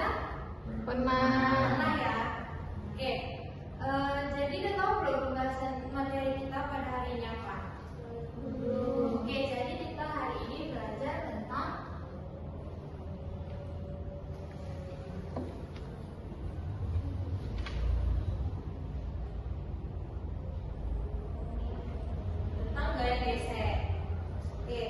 ya? Pernah. Pernah ya? Oke. Jadi udah tahu belum pembahasan materi kita pada hari ini apa? Oke, jadi kita hari ini belajar tentang gaya gesek. Oke,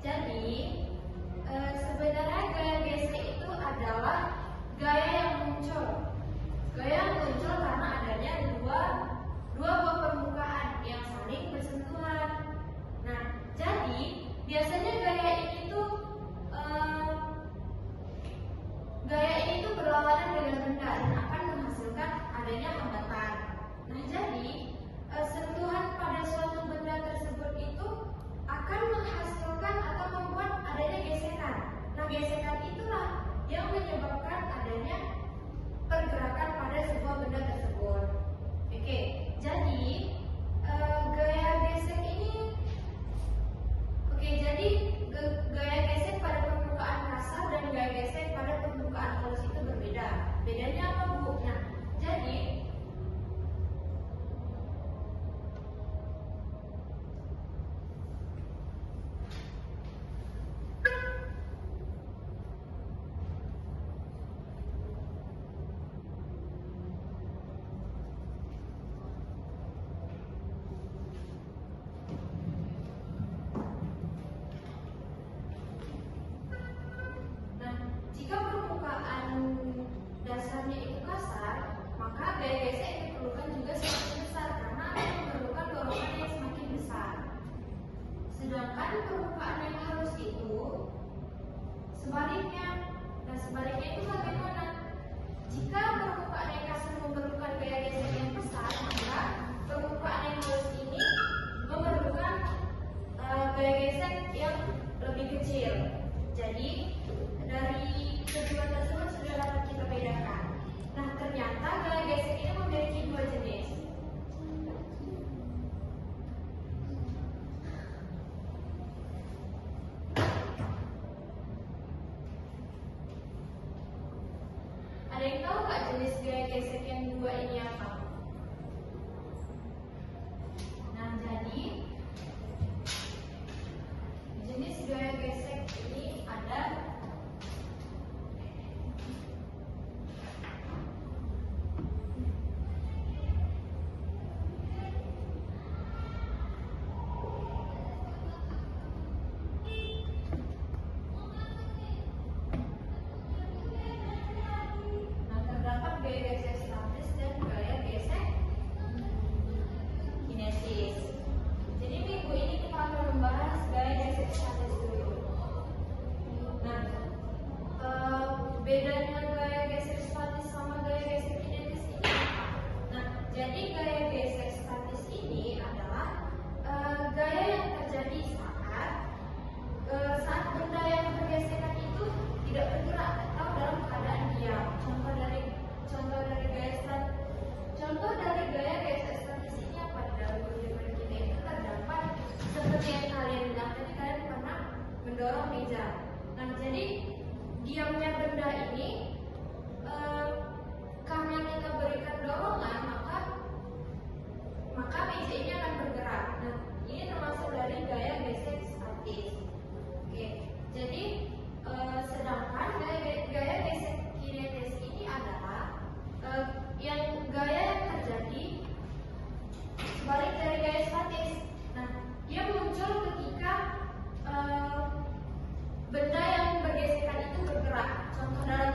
jadi sebenarnya gaya gesek itu adalah gaya yang muncul. Gaya yang muncul karena adanya dua buah permukaan yang saling bersentuhan. Nah, jadi biasanya gaya ini tuh berlawanan dengan benda dan akan menghasilkan adanya hambatan. Nah, jadi sentuhan pada suatu benda tersebut itu akan menghasilkan atau membuat adanya gesekan. Nah, gesekan itulah yang menyebabkan adanya pergerakan pada sebuah benda tersebut. Oke, jadi gaya gesek ini, gaya gesek pada permukaan kasar dan gaya gesek pada permukaan halus itu berbeda. Bedanya apa, Bu? Nah, jadi jika permukaan dasarnya itu kasar, maka gaya gesek yang diperlukan juga semakin besar karena akan memerlukan dorongan yang semakin besar. Sedangkan permukaan yang halus itu sebaliknya. Nah, sebaliknya itu bagaimana? Jika permukaan yang kasar memerlukan gaya gesek yang besar, maka permukaan yang halus ini memerlukan gaya gesek yang lebih kecil. Jadi dari kedua tersebut sudah dapat kita bedakan. Nah, ternyata gaya gesek ini memiliki dua jenis. Ada yang tahu nggak jenis gaya gesek yang dua ini apa? Nah, jadi jenis gaya gesek ini ada gaya gesek statis dan gaya gesek kinesis. Jadi minggu ini kita akan membahas gaya gesek statis dulu. Nah, bedanya gaya gesek statis sama gaya gesek kinesis ini apa? Nah, jadi gaya gesek statis ini adalah gaya yang terjadi saat benda yang bergesekan itu tidak bergerak atau dalam keadaan diam. Contoh dari gaya gesek statis ini apa? Dalam kehidupan kita itu terdapat seperti yang kalian bilang tadi, kalian pernah mendorong meja. Nah, jadi diamnya benda ini karena kita berikan dorongan, maka meja ini akan bergerak. Nah, ini termasuk dari gaya gesek statis. Oke, jadi sedangkan gaya gesek kinetis ini adalah gaya yang terjadi sebalik dari gaya statis. Nah, dia muncul ketika benda yang bergesekan itu bergerak. Contoh dalam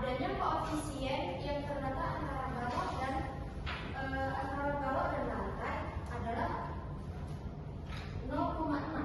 adanya koefisien yang terletak antara bawah dan lantai adalah 0,6.